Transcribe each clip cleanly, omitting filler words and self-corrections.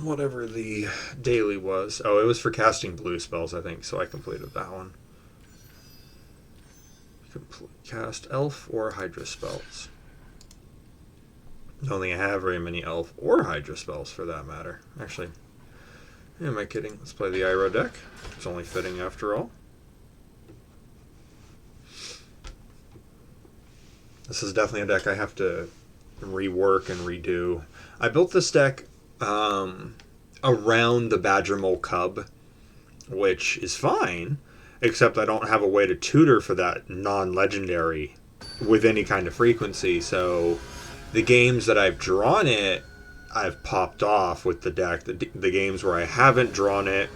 whatever the daily was. Oh, it was for casting blue spells, I think, so I completed that one. Cast elf or hydra spells. I don't think I have very many elf or hydra spells for that matter. Actually, am I kidding? Let's play the Iroh deck. It's only fitting after all. This is definitely a deck I have to rework and redo. I built this deck around the Badger Mole Cub, which is fine, except I don't have a way to tutor for that non-legendary with any kind of frequency. So the games that I've drawn it, I've popped off with the deck. The games where I haven't drawn it,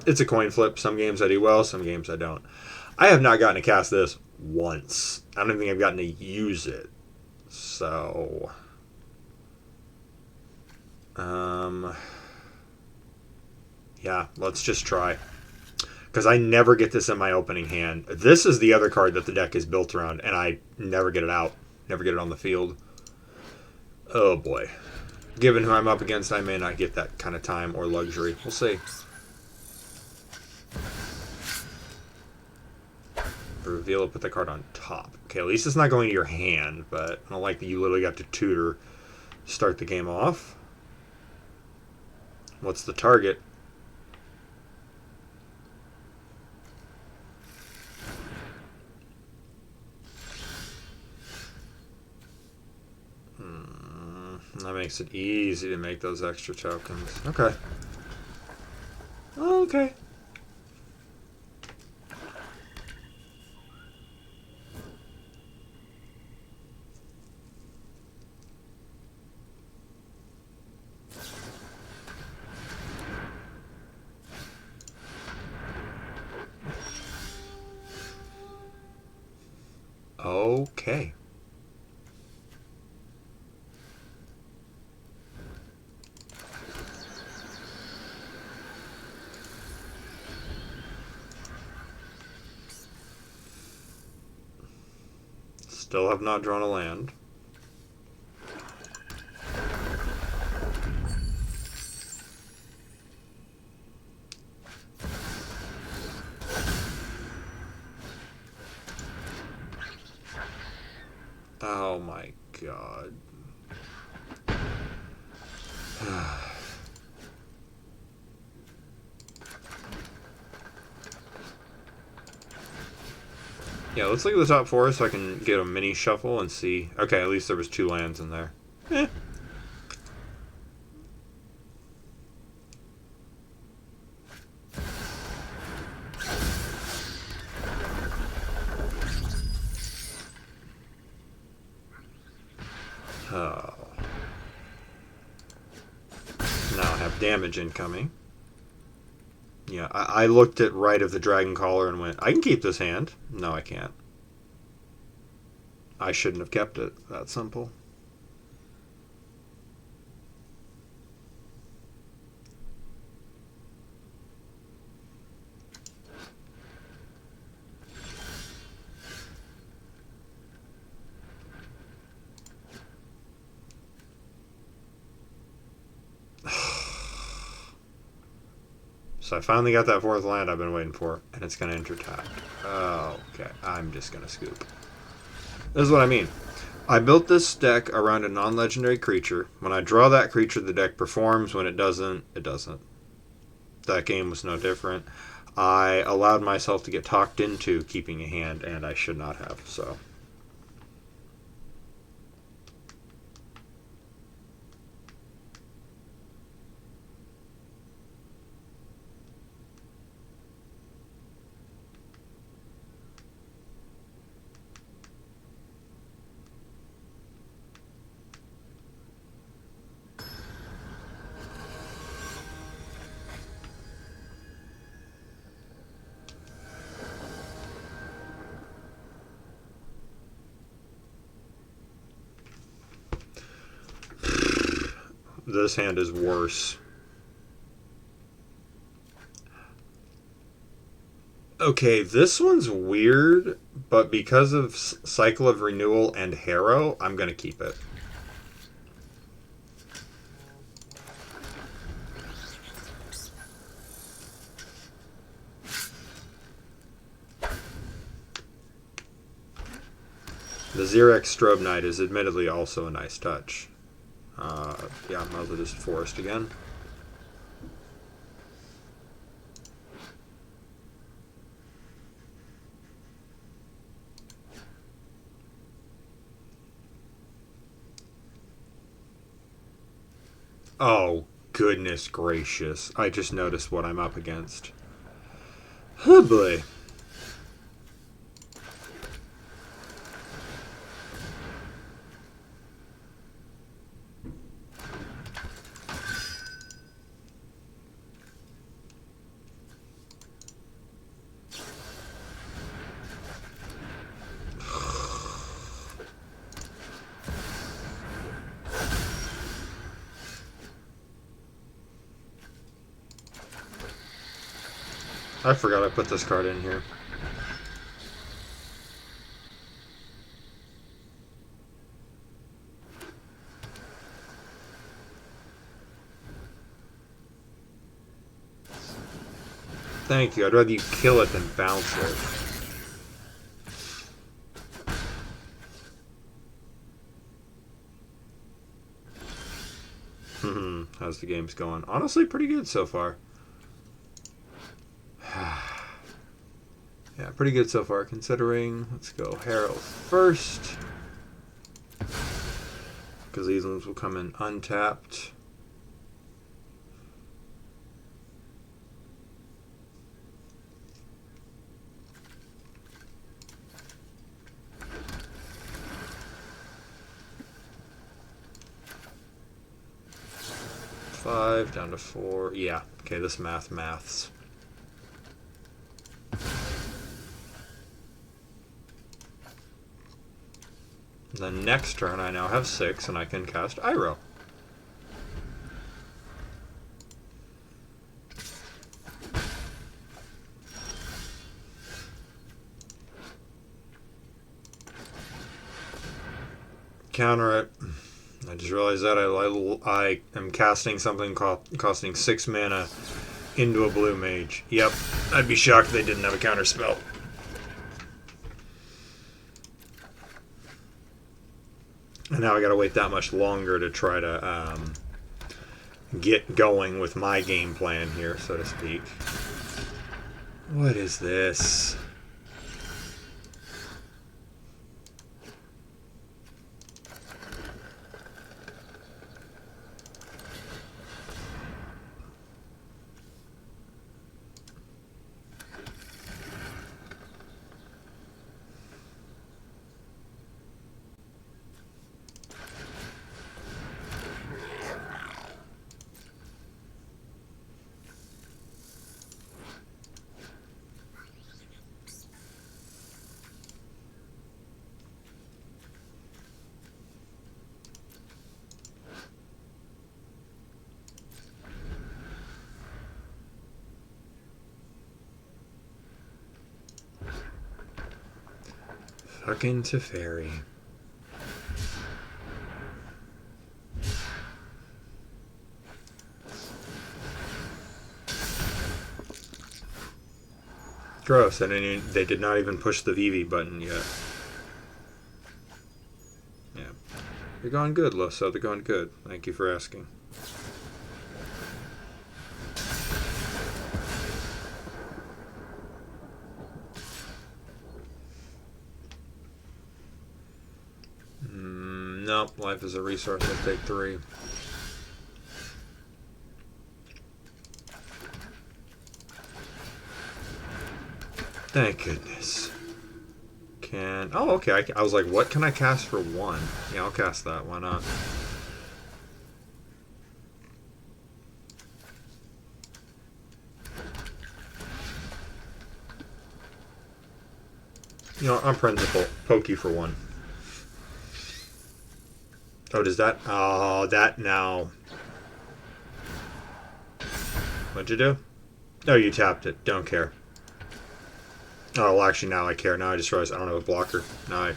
it's a coin flip. Some games I do well, some games I don't. I have not gotten to cast this once. I don't think I've gotten to use it. So, yeah, let's just try. Because I never get this in my opening hand. This is the other card that the deck is built around, and I never get it out. Never get it on the field. Oh boy. Given who I'm up against, I may not get that kind of time or luxury. We'll see. Reveal it, put the card on top. Okay, at least it's not going to your hand, but I don't like that you literally got to tutor. Start the game off. What's the target? That makes it easy to make those extra tokens. Okay. Okay. Okay. Still have not drawn a land. Oh my god. Yeah, let's look at the top four so I can get a mini shuffle and see. Okay, at least there was 2 lands in there. Eh. Oh. Now I have damage incoming. Yeah, I looked at right of the Dragon Caller and went, I can keep this hand. No, I can't. I shouldn't have kept it. That simple. So I finally got that 4th land I've been waiting for, and it's going to enter tap. Oh, okay. I'm just going to scoop. This is what I mean. I built this deck around a non-legendary creature. When I draw that creature, the deck performs. When it doesn't, it doesn't. That game was no different. I allowed myself to get talked into keeping a hand, and I should not have, so... This hand is worse. Okay, this one's weird, but because of Cycle of Renewal and Harrow, I'm going to keep it. The Xerex Strobe Knight is admittedly also a nice touch. Yeah, I might as well just Forest again. Oh, goodness gracious. I just noticed what I'm up against. Oh boy. I forgot I put this card in here. Thank you. I'd rather you kill it than bounce it. How's the game's going? Honestly, pretty good so far. Yeah, pretty good so far, considering... Let's go Herald first. Because these ones will come in untapped. Five down to 4. Yeah, okay, this maths. The next turn I now have 6 and I can cast Iroh. Counter it. I just realized that I am casting something costing 6 mana into a blue mage. Yep, I'd be shocked if they didn't have a counter spell. And now I gotta wait that much longer to try to get going with my game plan here, so to speak. What is this? Fucking Teferi. Gross. They did not even push the VV button yet. Yeah. They're going good, Loso. They're going good. Thank you for asking. Nope, life is a resource. I'll take 3. Thank goodness. Oh, okay. I was like, what can I cast for 1? Yeah, I'll cast that. Why not? You know, on principle, pokey for 1. Oh, does that... Oh, that now... What'd you do? Oh, you tapped it. Don't care. Oh, well, actually, now I care. Now I just realized I don't have a blocker. Now I...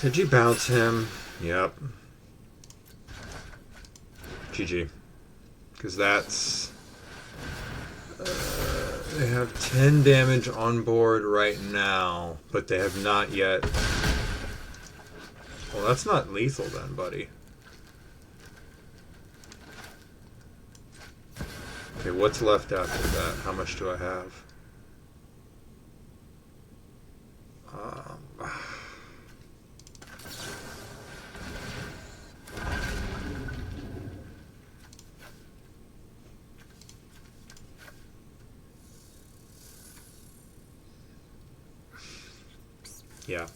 Did you bounce him? Yep. GG. Because that's... They have 10 damage on board right now, but they have not yet... Well, that's not lethal then, buddy. Okay, what's left after that? How much do I have? Yeah.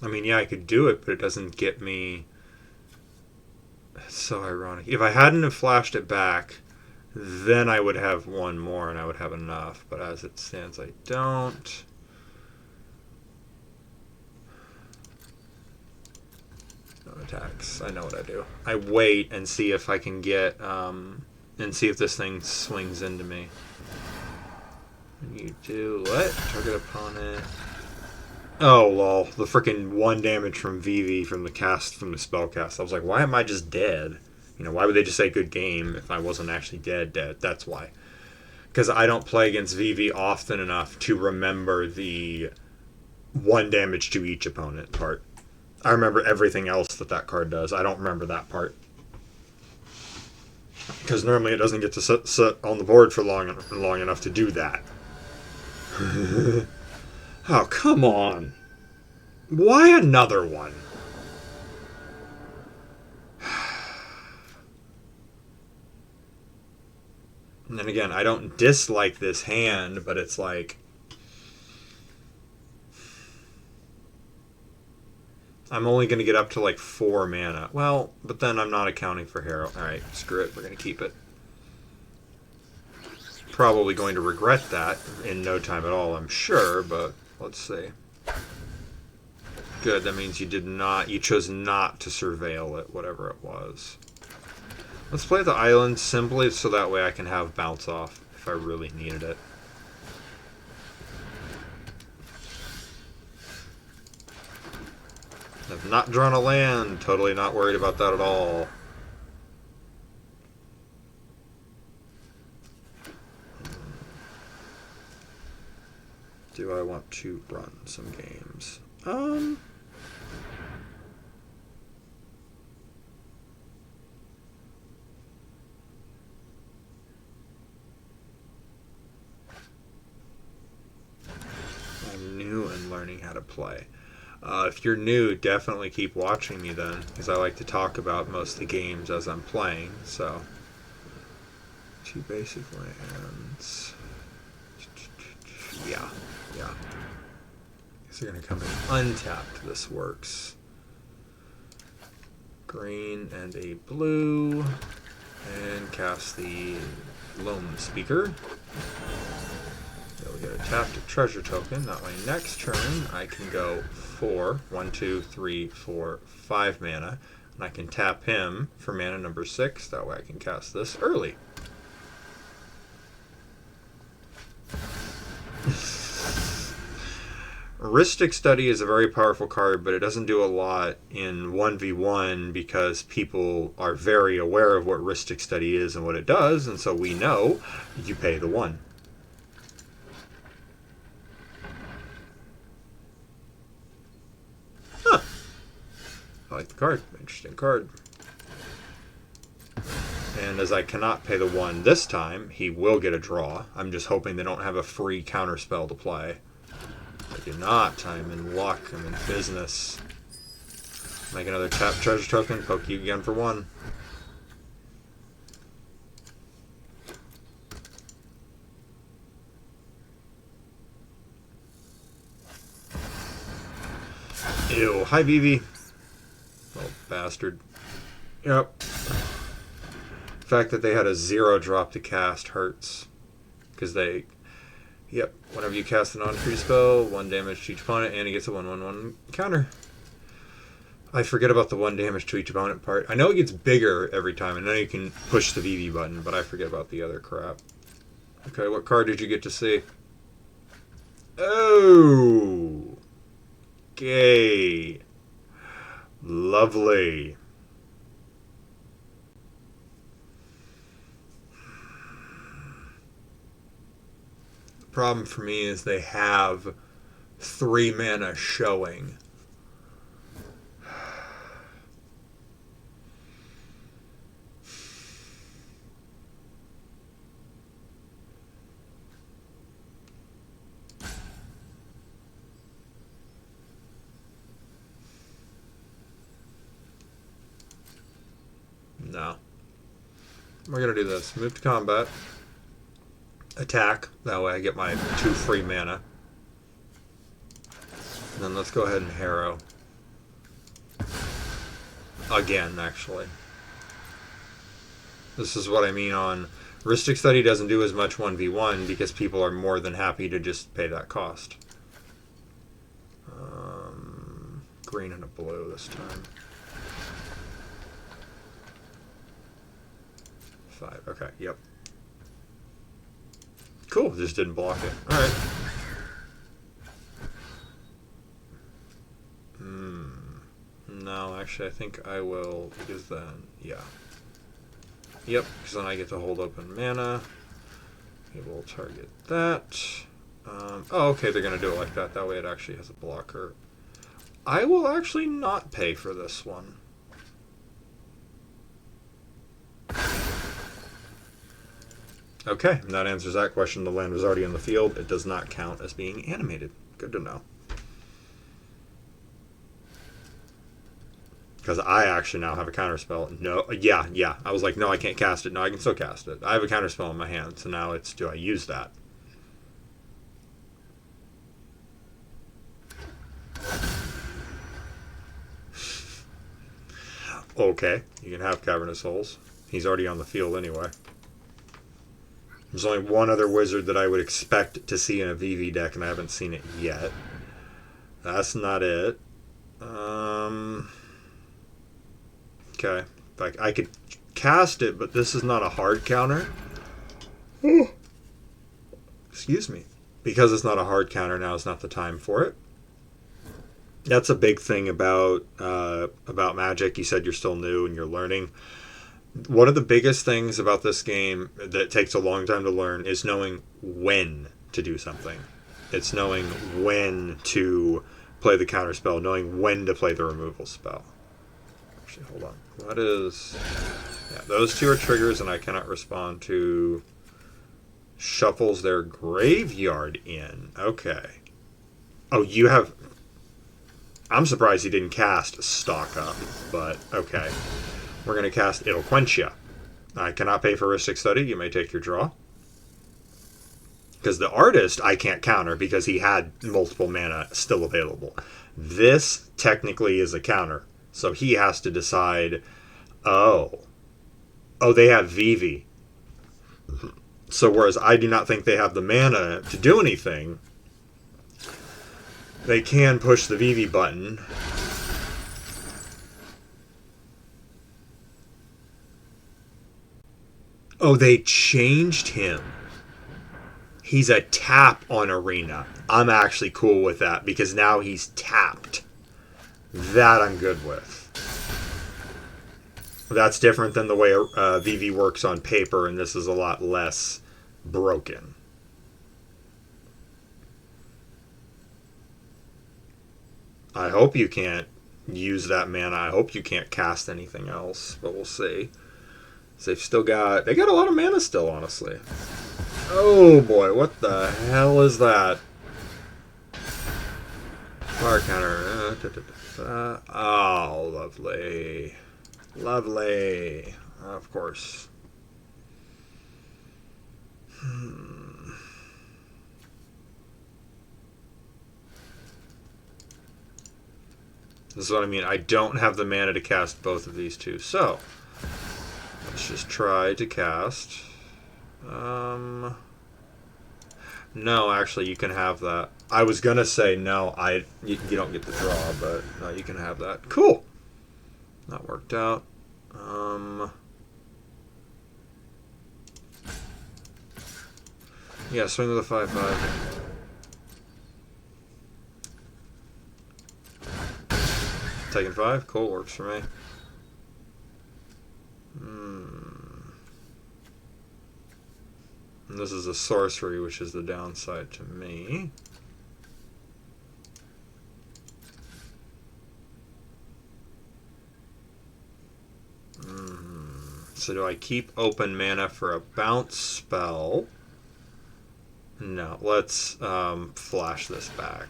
I mean, yeah, I could do it, but it doesn't get me... It's so ironic. If I hadn't have flashed it back, then I would have one more and I would have enough. But as it stands, I don't. No attacks. I know what I do. I wait and see if I can get... and see if this thing swings into me. And you do what? Target opponent... Oh, lol. The freaking 1 damage from VV from the spell cast. I was like, why am I just dead? You know, why would they just say good game if I wasn't actually dead? That's why. Because I don't play against VV often enough to remember the 1 damage to each opponent part. I remember everything else that card does. I don't remember that part. Because normally it doesn't get to sit on the board for long enough to do that. Oh, come on. Why another one? And then again, I don't dislike this hand, but it's like... I'm only going to get up to like 4 mana. Well, but then I'm not accounting for Harrow. Alright, screw it. We're going to keep it. Probably going to regret that in no time at all, I'm sure, but... Let's see. Good, that means you chose not to surveil it, whatever it was. Let's play the island simply so that way I can have bounce off if I really needed it. I've not drawn a land, totally not worried about that at all. Do I want to run some games? I'm new and learning how to play. If you're new, definitely keep watching me then, because I like to talk about most of the games as I'm playing, so. 2 basic lands. Yeah. Guess they're going to come in untapped. This works. Green and a blue. And cast the Loam Speaker. We'll get a tapped treasure token. That way next turn I can go 4. 1, 2, 3, 4, 5 mana. And I can tap him for mana number 6. That way I can cast this early. Rhystic Study is a very powerful card, but it doesn't do a lot in 1v1 because people are very aware of what Rhystic Study is and what it does, and so we know you pay the 1. Huh. I like the card. Interesting card. And as I cannot pay the 1 this time, he will get a draw. I'm just hoping they don't have a free counterspell to play. I do not. I'm in luck. I'm in business. Make another tap treasure token. Poke you again for 1. Ew. Hi, BB. Little bastard. Yep. The fact that they had a 0 drop to cast hurts. Because they... Yep, whenever you cast a non-free spell, 1 damage to each opponent, and he gets a 1/1/1 counter. I forget about the 1 damage to each opponent part. I know it gets bigger every time, and then you can push the VV button, but I forget about the other crap. Okay, what card did you get to see? Oh! Okay. Lovely. The problem for me is they have 3 mana showing. No. We're going to do this. Move to combat. Attack. That way I get my 2 free mana. And then let's go ahead and harrow. Again, actually. This is what I mean on... Rhystic Study doesn't do as much 1v1 because people are more than happy to just pay that cost. Green and a blue this time. 5. Okay, yep. Cool, just didn't block it. Alright. No, actually, I think I will, because then, yeah. Yep, because then I get to hold open mana. We will target that. Oh, okay, they're going to do it like that. That way it actually has a blocker. I will actually not pay for this one. Okay, and that answers that question. The land was already in the field. It does not count as being animated. Good to know. Because I actually now have a counterspell. No, yeah. I was like, no, I can't cast it. No, I can still cast it. I have a counterspell in my hand, so now it's, do I use that? Okay, you can have Cavernous Souls. He's already on the field anyway. There's only one other wizard that I would expect to see in a VV deck, and I haven't seen it yet. That's not it. Okay. Like, I could cast it, but this is not a hard counter. Excuse me. Because it's not a hard counter, now is not the time for it. That's a big thing about Magic. You said you're still new and you're learning. One of the biggest things about this game that takes a long time to learn is knowing when to do something. It's knowing when to play the counter spell, knowing when to play the removal spell. Actually, hold on. What is... Yeah, those two are triggers, and I cannot respond to... Shuffles their graveyard in. Okay. Oh, you have... I'm surprised he didn't cast Stock Up, but okay. We're going to cast It'll Quench Ya. I cannot pay for Rhystic Study. You may take your draw. Because the artist I can't counter because he had multiple mana still available. This technically is a counter. So he has to decide, oh, they have Vivi. So whereas I do not think they have the mana to do anything, they can push the Vivi button. Oh, they changed him. He's a tap on Arena. I'm actually cool with that because now he's tapped. That I'm good with. That's different than the way VV works on paper, and this is a lot less broken. I hope you can't use that mana. I hope you can't cast anything else, but we'll see. So they've still got... They got a lot of mana still, honestly. Oh boy, what the hell is that? Fire counter. Oh, lovely. Lovely. Of course. This is what I mean. I don't have the mana to cast both of these two. So, let's just try to cast. No, actually, you can have that. I was going to say, no, you don't get the draw, but no, you can have that. Cool. That worked out. Yeah, swing with a 5/5. Taking 5? Cool, works for me. And this is a sorcery, which is the downside to me. So do I keep open mana for a bounce spell? No, let's flash this back.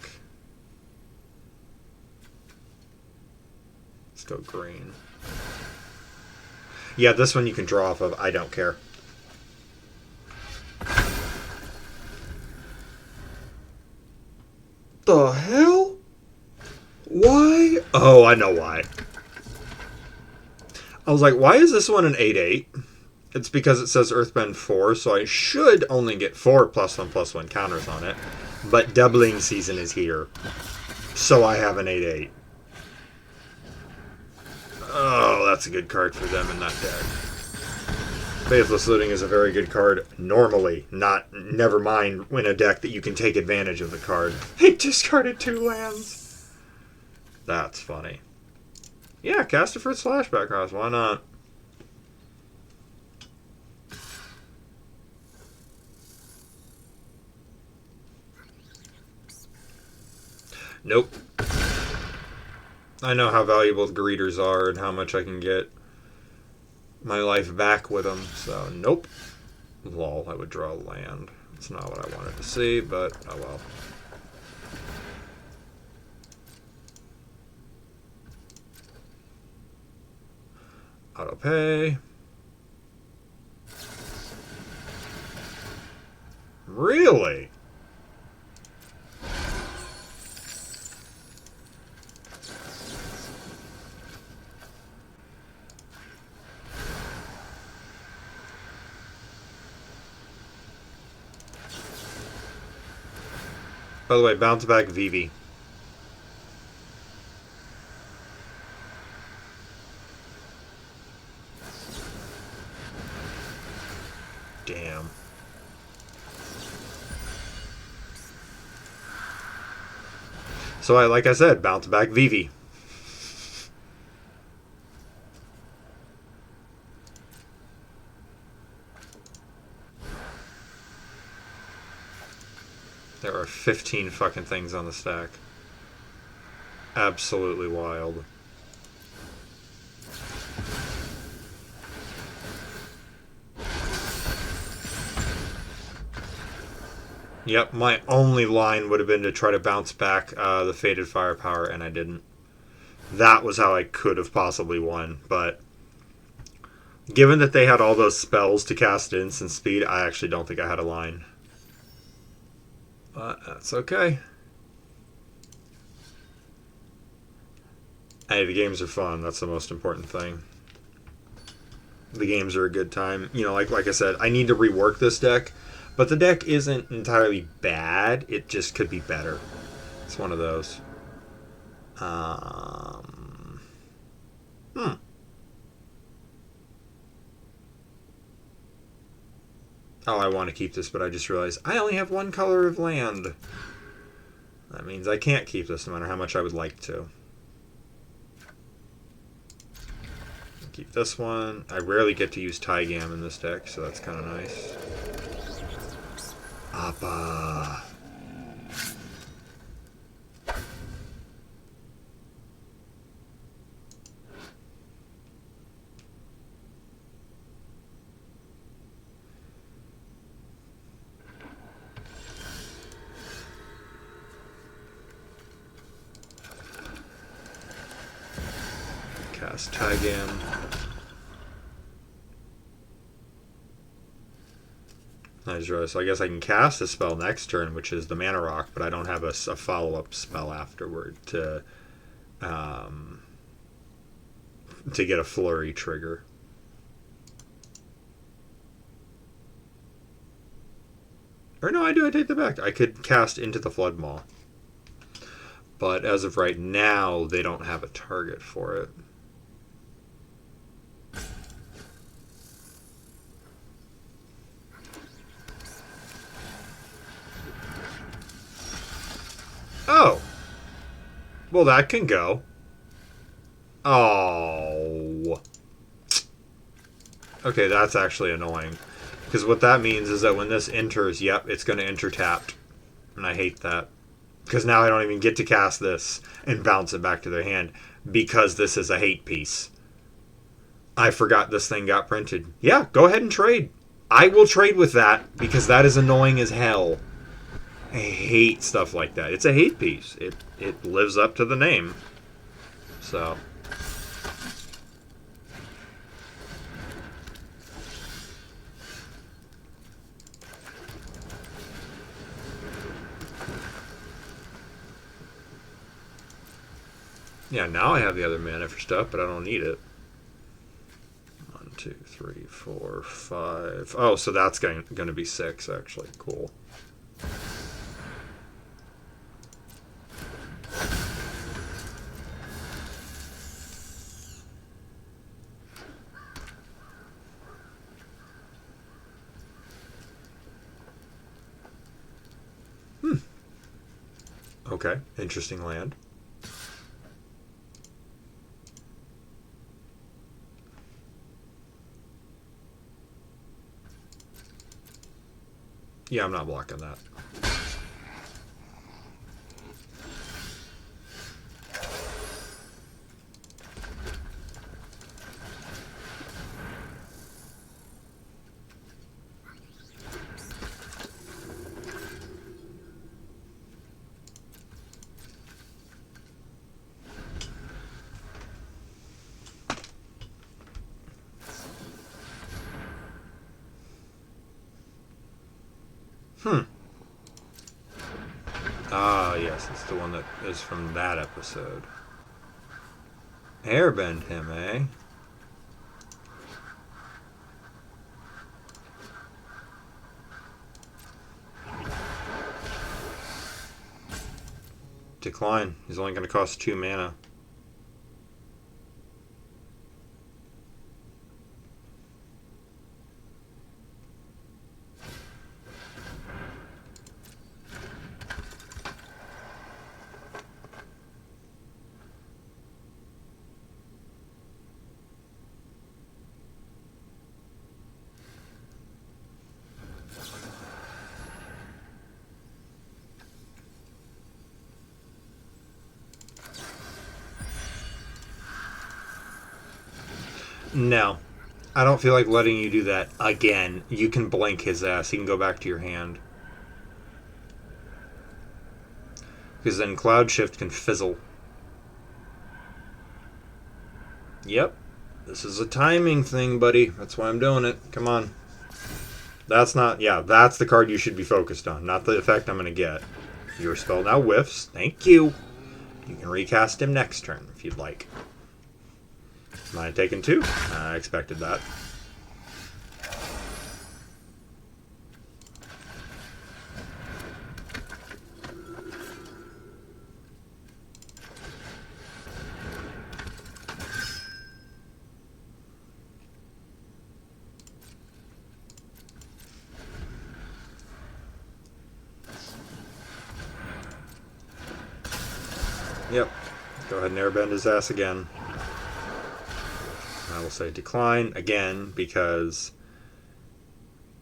Let's go green. Yeah, this one you can draw off of. I don't care. The hell? Why? Oh, I know why. I was like, why is this one an 8/8? It's because it says Earthbend 4, so I should only get 4 +1/+1 counters on it. But doubling season is here, so I have an 8/8. Oh, that's a good card for them in that deck. Faithless Looting is a very good card normally, never mind in a deck that you can take advantage of the card. They discarded 2 lands. That's funny. Yeah, cast it for its flashback cost. Why not? Nope. I know how valuable the greeters are and how much I can get my life back with them, so nope. Lol, I would draw a land. It's not what I wanted to see, but oh well. Auto pay. Really? By the way, bounce back Vivi. Damn. So like I said, bounce back Vivi. There are 15 fucking things on the stack. Absolutely wild. Yep, my only line would have been to try to bounce back the Fated Firepower, and I didn't. That was how I could have possibly won, but given that they had all those spells to cast at instant speed, I actually don't think I had a line. But that's okay. Hey, the games are fun. That's the most important thing. The games are a good time. You know, like I said, I need to rework this deck, but the deck isn't entirely bad. It just could be better. It's one of those. Oh, I want to keep this, but I just realized I only have one color of land. That means I can't keep this no matter how much I would like to. Keep this one. I rarely get to use Tygam in this deck, so that's kind of nice. Appa. Cast Tygam. So I guess I can cast a spell next turn, which is the Mana Rock, but I don't have a follow-up spell afterward to get a flurry trigger. Or no, I do. I take that back. I could cast Into the Flood Maw. But as of right now, they don't have a target for it. Well, that can go. Oh. Okay, that's actually annoying. Because what that means is that when this enters, yep, it's going to enter tapped. And I hate that. Because now I don't even get to cast this and bounce it back to their hand. Because this is a hate piece. I forgot this thing got printed. Yeah, go ahead and trade. I will trade with that because that is annoying as hell. I hate stuff like that. It's a hate piece. It lives up to the name. So. Yeah, now I have the other mana for stuff, but I don't need it. 1, 2, 3, 4, 5. Oh, so that's going to be 6, actually. Cool. Okay, interesting land. Yeah, I'm not blocking that. Ah, yes, it's the one that is from that episode. Airbend him, eh? Decline. He's only going to cost 2 mana. No. I don't feel like letting you do that again. You can blank his ass. He can go back to your hand. Because then Cloud Shift can fizzle. Yep. This is a timing thing, buddy. That's why I'm doing it. Come on. That's not... Yeah, that's the card you should be focused on. Not the effect I'm going to get. Your spell now whiffs. Thank you. You can recast him next turn if you'd like. Might have taken 2. I expected that. Yep. Go ahead and airbend his ass again. I will say decline again because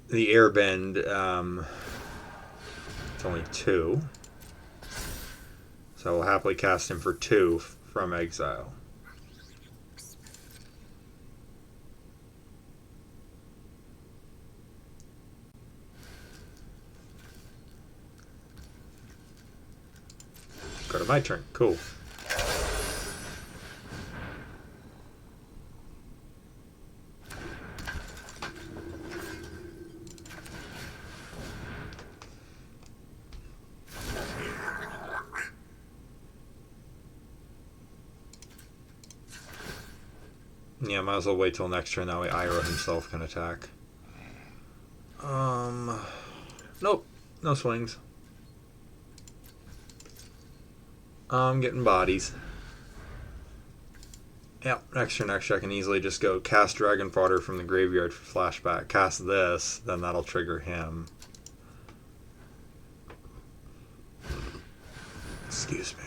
the airbend, it's only 2. So I will happily cast him for 2 from exile. Go to my turn. Cool. Yeah, might as well wait till next turn. That way Iroh himself can attack. Nope. No swings. I'm getting bodies. Yep, next turn actually I can easily just go cast Dragon Fodder from the graveyard for flashback. Cast this, then that'll trigger him. Excuse me.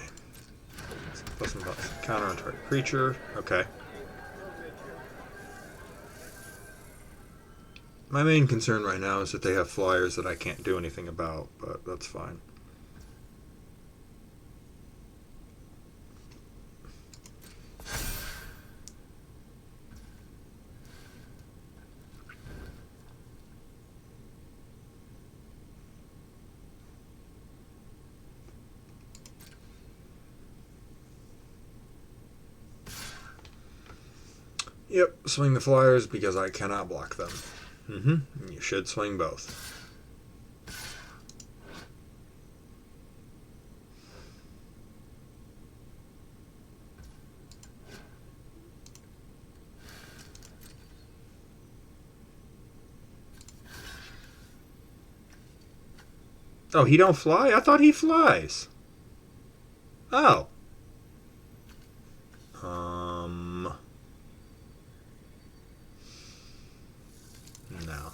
+1/+. Counter on target creature. Okay. My main concern right now is that they have flyers that I can't do anything about, but that's fine. Yep, swing the flyers because I cannot block them. You should swing both. Oh, he don't fly? I thought he flies. Oh. No.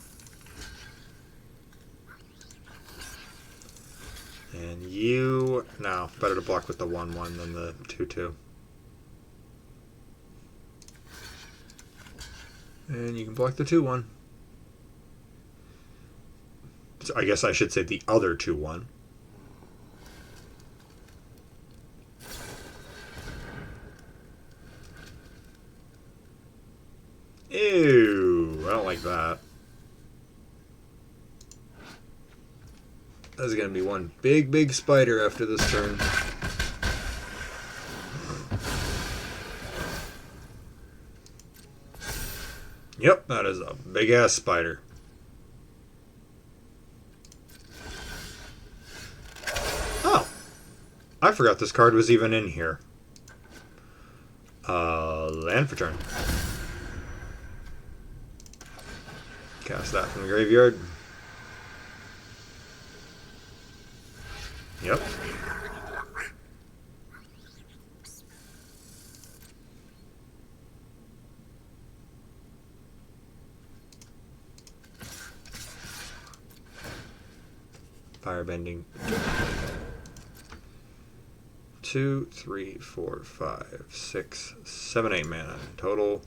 And you... No, better to block with the 1/1 than the 2/2. And you can block the 2/1. So I guess I should say the other 2/1. Ew, I don't like that. That's gonna be one big spider after this turn. Yep, that is a big ass spider. Oh, I forgot this card was even in here. Land for turn. Cast that from the graveyard. Yep. Firebending. 2, 3, 4, 5, 6, 7, 8 mana total.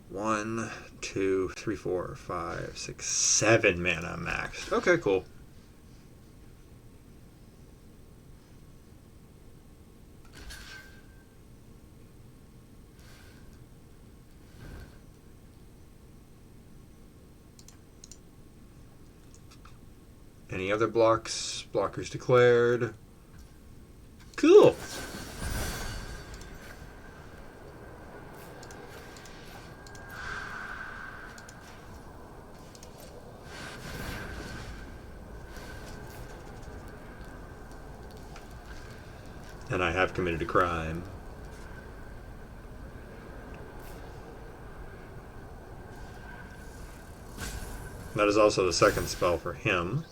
1, 2, 3, 4, 5, 6, 7 mana maxed. Okay, cool. Any other blocks? Blockers declared. Cool. And I have committed a crime. That is also the second spell for him.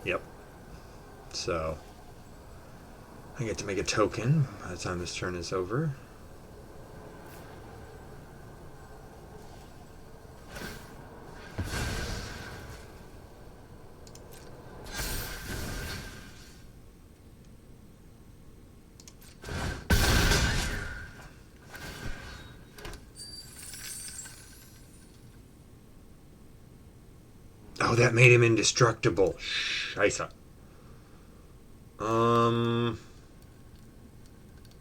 Yep. So, I get to make a token by the time this turn is over. Oh, that made him indestructible. Scheiße.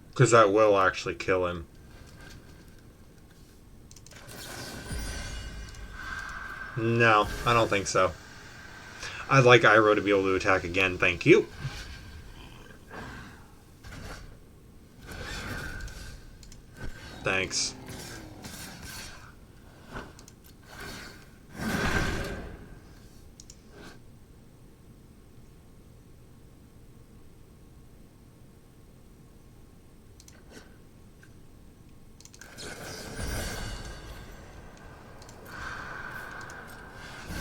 Because that will actually kill him. No, I don't think so. I'd like Iroh to be able to attack again, thank you. Thanks.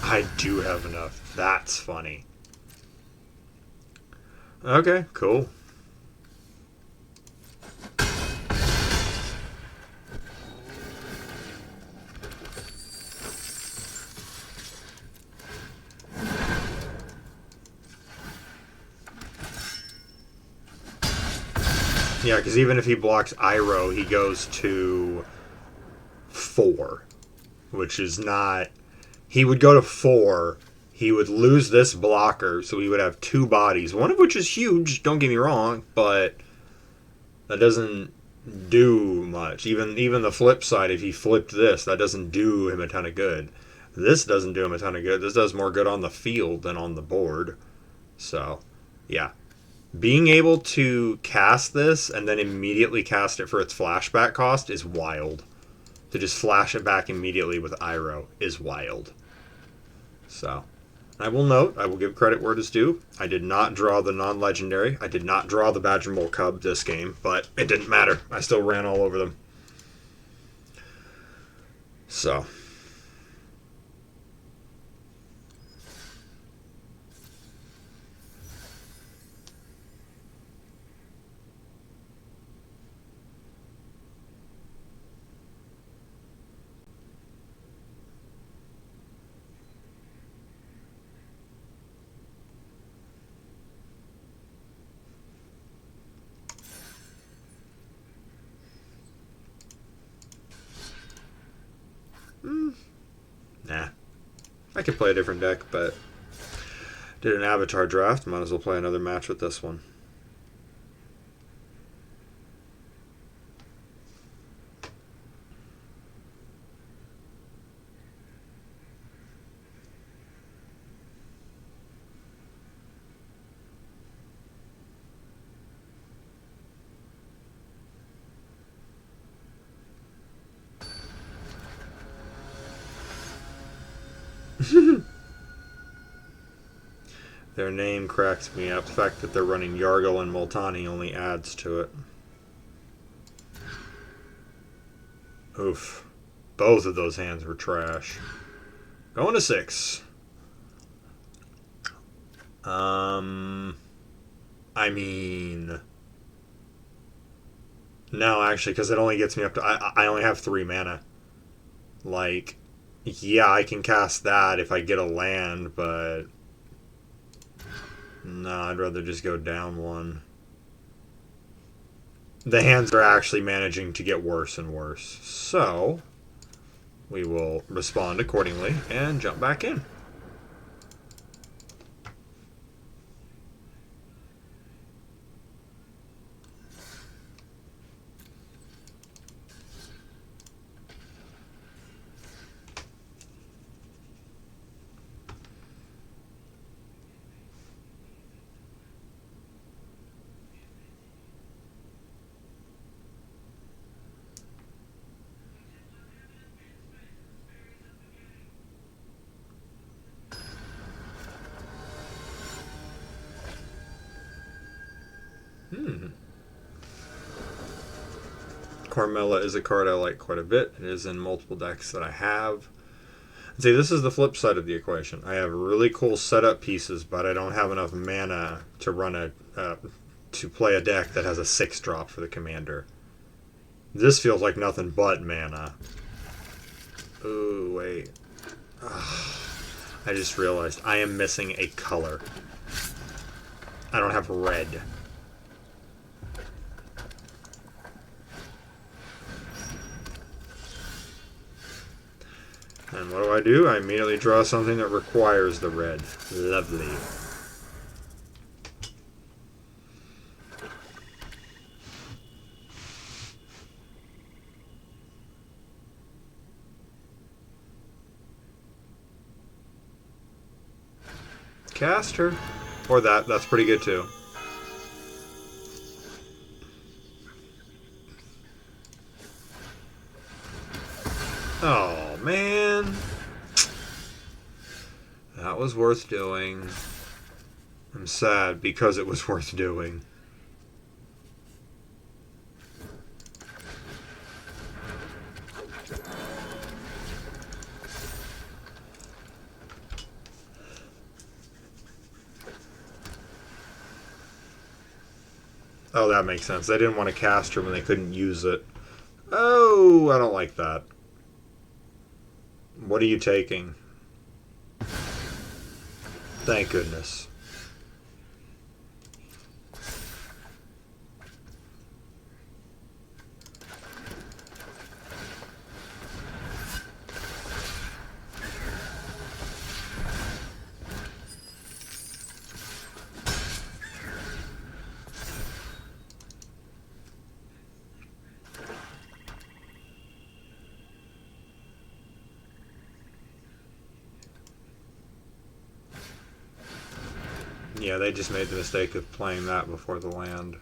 I do have enough. That's funny. Okay, cool. Yeah, because even if he blocks Iroh, he goes to 4, which is not. He would go to 4. He would lose this blocker, so he would have 2 bodies, one of which is huge, don't get me wrong, but that doesn't do much. Even the flip side, if he flipped this, that doesn't do him a ton of good. This doesn't do him a ton of good. This does more good on the field than on the board. So, yeah. Being able to cast this and then immediately cast it for its flashback cost is wild. To just flash it back immediately with Iroh is wild. So, I will note, I will give credit where it is due. I did not draw the non-legendary. I did not draw the Badger Mole Cub this game, but it didn't matter. I still ran all over them. So. Nah. I could play a different deck, but did an avatar draft. Might as well play another match with this one. Their name cracks me up. The fact that they're running Yargo and Multani only adds to it. Oof. Both of those hands were trash. Going to 6. I mean... No, actually, because it only gets me up to... I only have 3 mana. Like, yeah, I can cast that if I get a land, but... No, I'd rather just go down 1. The hands are actually managing to get worse and worse. So, we will respond accordingly and jump back in. Carmella is a card I like quite a bit. It is in multiple decks that I have. See, this is the flip side of the equation. I have really cool setup pieces, but I don't have enough mana to run to play a deck that has a 6-drop for the commander. This feels like nothing but mana. Ooh, wait. I just realized I am missing a color. I don't have red. And what do? I immediately draw something that requires the red. Lovely. Cast her. Or that. That's pretty good too. Oh, man. That was worth doing. I'm sad because it was worth doing. Oh, that makes sense. They didn't want to cast her when they couldn't use it. Oh, I don't like that. What are you taking? Thank goodness. Yeah, they just made the mistake of playing that before the land.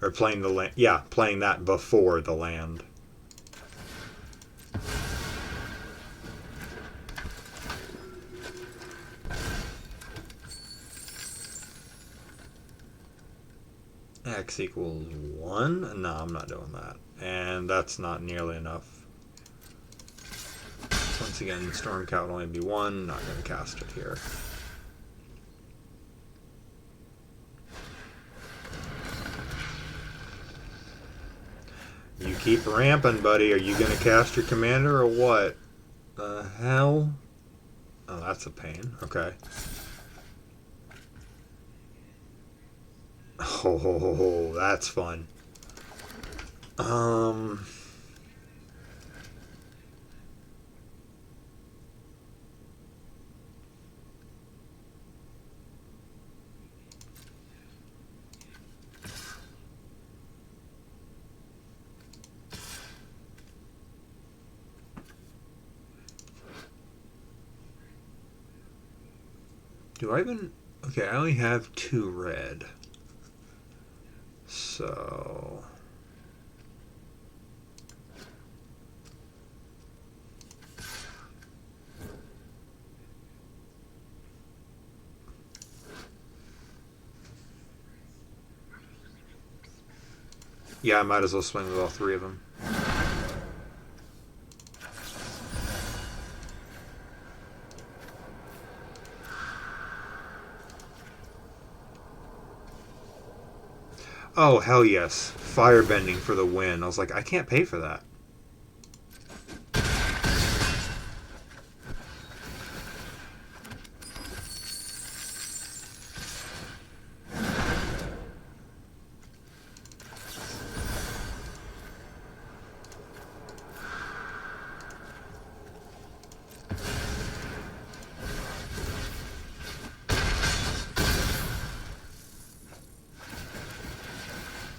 Or playing the land. Yeah, playing that before the land. X equals 1? No, I'm not doing that. And that's not nearly enough. Once again, Storm Cat would only be 1. Not going to cast it here. You keep ramping, buddy. Are you going to cast your commander or what? The hell? Oh, that's a pain. Okay. Oh, that's fun. Do I even... Okay, I only have 2 red. So... Yeah, I might as well swing with all 3 of them. Oh, hell yes. Firebending for the win. I was like, I can't pay for that.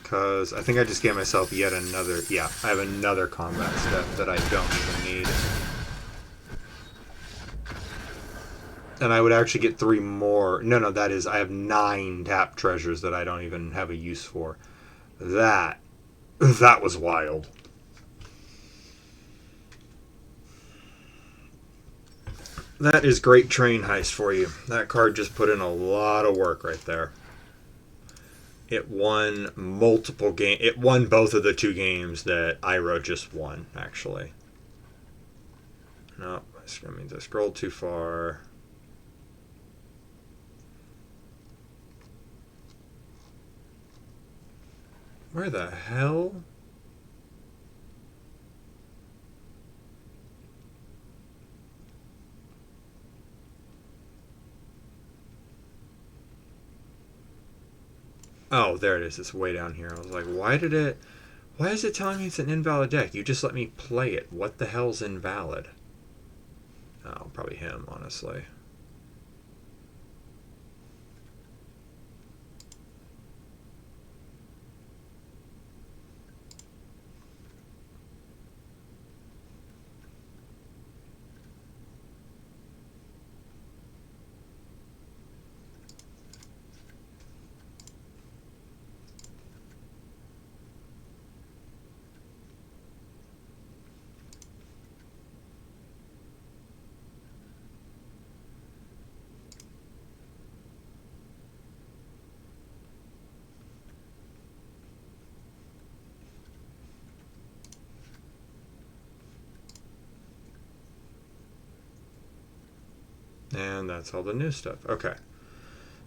Because I think I just gave myself yet another... Yeah, I have another combat step that I don't even need. And I would actually get 3 more... No, that is... I have 9 tap treasures that I don't even have a use for. That was wild. That is great train heist for you. That card just put in a lot of work right there. It won multiple games. It won both of the 2 games that Iroh just won, actually. No, I mean, I scrolled too far. Where the hell? Oh, there it is. It's way down here. I was like, why is it telling me it's an invalid deck? You just let me play it. What the hell's invalid? Oh, probably him, honestly. And that's all the new stuff. Okay.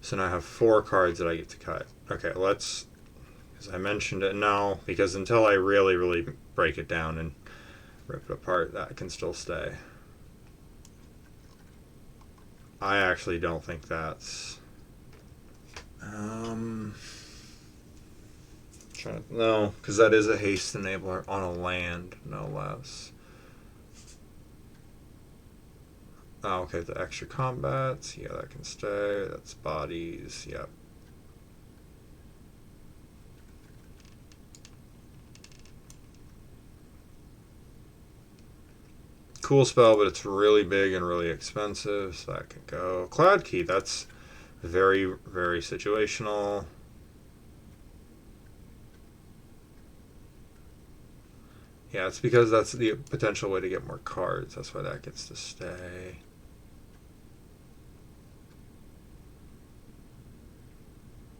So now I have 4 cards that I get to cut. Okay, let's... As I mentioned it, no, because until I really, really break it down and rip it apart, that can still stay. I actually don't think that's... No, because that is a haste enabler on a land, no less. Oh, okay, the extra combats. Yeah, that can stay. That's bodies. Yep. Cool spell, but it's really big and really expensive, so that can go. Cloud Key, that's Very, very situational. Yeah, it's because that's the potential way to get more cards. That's why that gets to stay.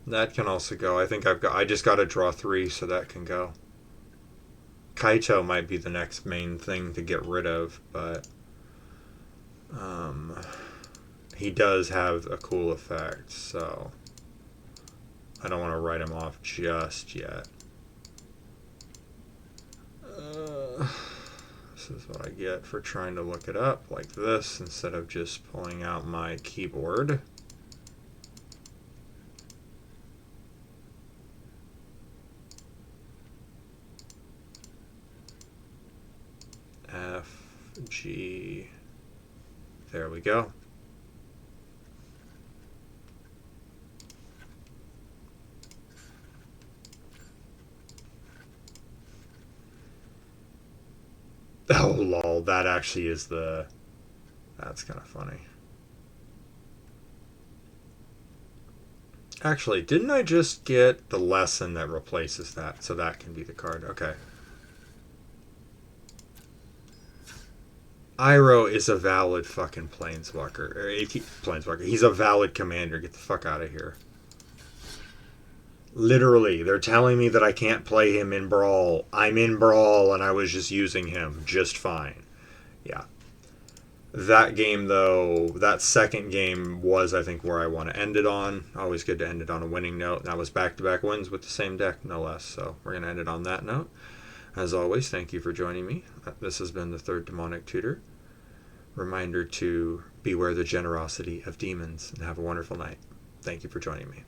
That can also go. I think I just got to draw 3, so that can go. Kaito might be the next main thing to get rid of, but um, he does have a cool effect, so I don't want to write him off just yet. This is what I get for trying to look it up like this instead of just pulling out my keyboard. F, G, there we go. Oh, lol, that actually is the... That's kind of funny. Actually, didn't I just get the lesson that replaces that? So that can be the card. Okay. Iroh is a valid fucking planeswalker. Planeswalker. He's a valid commander. Get the fuck out of here. Literally, they're telling me that I can't play him in Brawl. I'm in Brawl and I was just using him just fine. Yeah. That game, though, that second game was, I think, where I want to end it on. Always good to end it on a winning note. And that was back-to-back wins with the same deck, no less. So we're going to end it on that note. As always, thank you for joining me. This has been the Third Demonic Tutor. Reminder to beware the generosity of demons and have a wonderful night. Thank you for joining me.